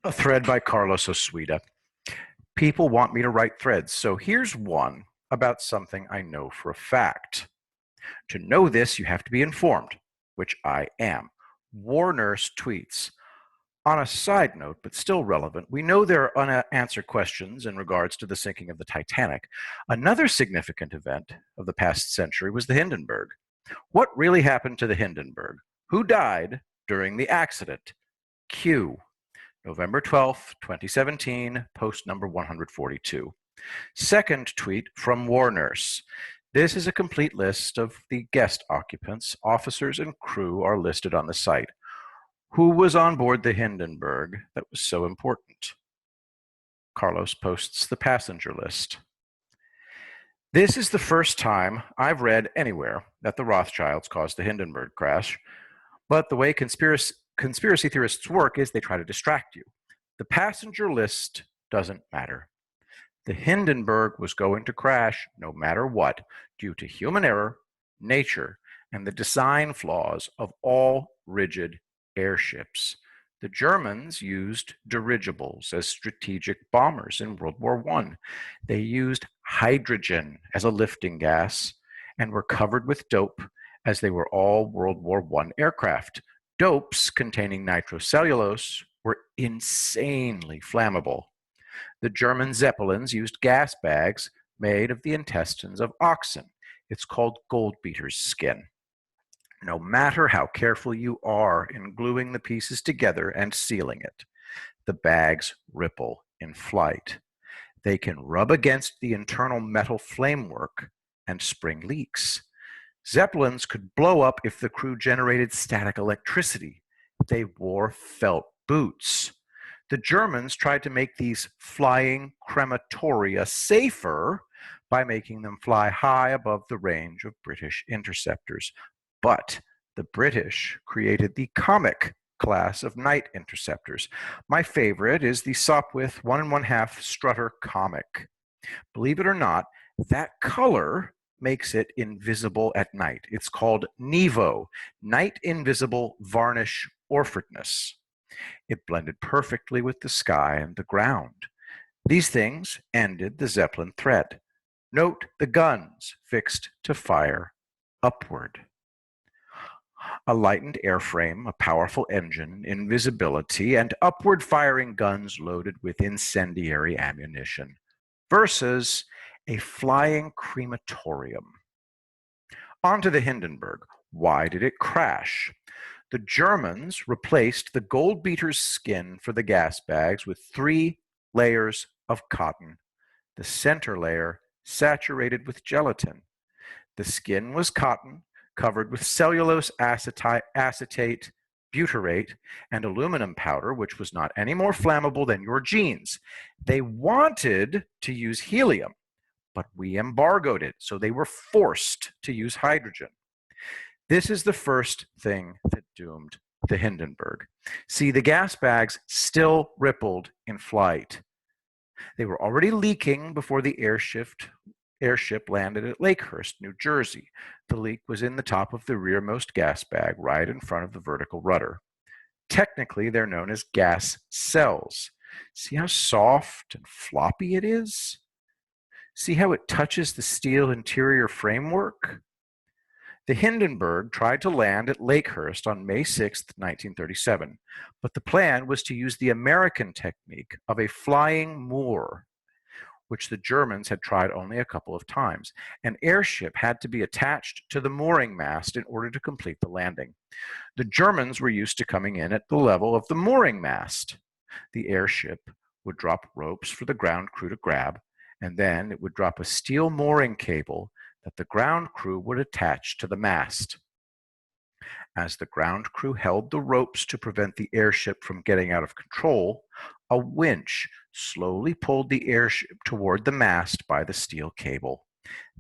A thread by Carlos Osuida. People want me to write threads, so here's one about something I know for a fact. To know this, you have to be informed, which I am. War Nurse tweets, on a side note, but still relevant, we know there are unanswered questions in regards to the sinking of the Titanic. Another significant event of the past century was the Hindenburg. What really happened to the Hindenburg? Who died during the accident? Q. November 12th, 2017, post number 142. Second tweet from War Nurse. This is a complete list of the guest occupants. Officers and crew are listed on the site. Who was on board the Hindenburg that was so important? Carlos posts the passenger list. This is the first time I've read anywhere that the Rothschilds caused the Hindenburg crash, but the way conspiracy theorists work is they try to distract you. The passenger list doesn't matter. The Hindenburg was going to crash no matter what, due to human error, nature, and the design flaws of all rigid airships. The Germans used dirigibles as strategic bombers in World War I. They used hydrogen as a lifting gas and were covered with dope, as they were all World War I aircraft. Dopes containing nitrocellulose were insanely flammable. The German Zeppelins used gas bags made of the intestines of oxen. It's called goldbeater's skin. No matter how careful you are in gluing the pieces together and sealing it, the bags ripple in flight. They can rub against the internal metal framework and spring leaks. Zeppelins could blow up if the crew generated static electricity. They wore felt boots. The Germans tried to make these flying crematoria safer by making them fly high above the range of British interceptors. But the British created the Comet class of night interceptors. My favorite is the Sopwith 1 1/2 Strutter Comet. Believe it or not, that color makes it invisible at night. It's called NIVO, Night Invisible Varnish Orphanedness. It blended perfectly with the sky and the ground. These things ended the Zeppelin threat. Note the guns fixed to fire upward. A lightened airframe, a powerful engine, invisibility, and upward firing guns loaded with incendiary ammunition versus a flying crematorium. On to the Hindenburg. Why did it crash? The Germans replaced the goldbeater's skin for the gas bags with 3 layers of cotton. The center layer saturated with gelatin. The skin was cotton, covered with cellulose acetate, butyrate, and aluminum powder, which was not any more flammable than your jeans. They wanted to use helium, but we embargoed it, so they were forced to use hydrogen. This is the first thing that doomed the Hindenburg. See, the gas bags still rippled in flight. They were already leaking before the airship landed at Lakehurst, New Jersey. The leak was in the top of the rearmost gas bag, right in front of the vertical rudder. Technically, they're known as gas cells. See how soft and floppy it is? See how it touches the steel interior framework? The Hindenburg tried to land at Lakehurst on May 6, 1937, but the plan was to use the American technique of a flying moor, which the Germans had tried only a couple of times. An airship had to be attached to the mooring mast in order to complete the landing. The Germans were used to coming in at the level of the mooring mast. The airship would drop ropes for the ground crew to grab, and then it would drop a steel mooring cable that the ground crew would attach to the mast. As the ground crew held the ropes to prevent the airship from getting out of control, a winch slowly pulled the airship toward the mast by the steel cable.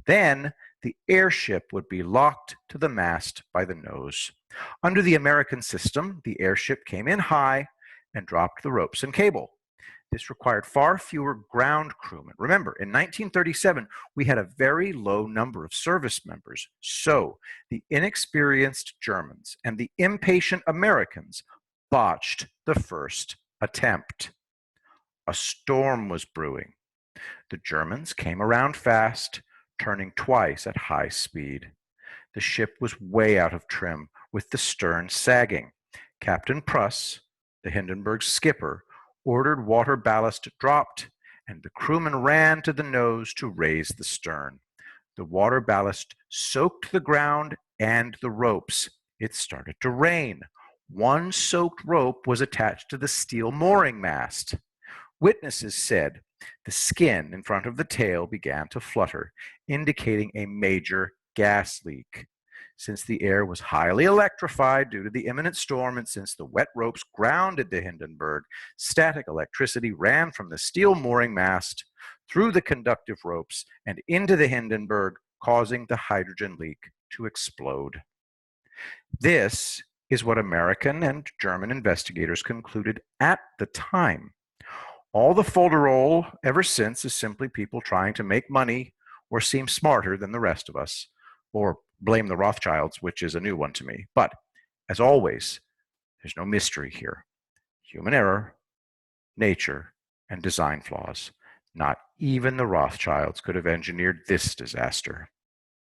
Then the airship would be locked to the mast by the nose. Under the American system, the airship came in high and dropped the ropes and cable. This required far fewer ground crewmen. Remember, in 1937, we had a very low number of service members, so the inexperienced Germans and the impatient Americans botched the first attempt. A storm was brewing. The Germans came around fast, turning twice at high speed. The ship was way out of trim, with the stern sagging. Captain Pruss, the Hindenburg's skipper, ordered water ballast dropped, and the crewmen ran to the nose to raise the stern. The water ballast soaked the ground and the ropes. It started to rain. One soaked rope was attached to the steel mooring mast. Witnesses said the skin in front of the tail began to flutter, indicating a major gas leak. Since the air was highly electrified due to the imminent storm, and since the wet ropes grounded the Hindenburg, static electricity ran from the steel mooring mast through the conductive ropes and into the Hindenburg, causing the hydrogen leak to explode. This is what American and German investigators concluded at the time. All the folderol ever since is simply people trying to make money or seem smarter than the rest of us, or blame the Rothschilds, which is a new one to me. But as always, there's no mystery here. Human error, nature, and design flaws. Not even the Rothschilds could have engineered this disaster.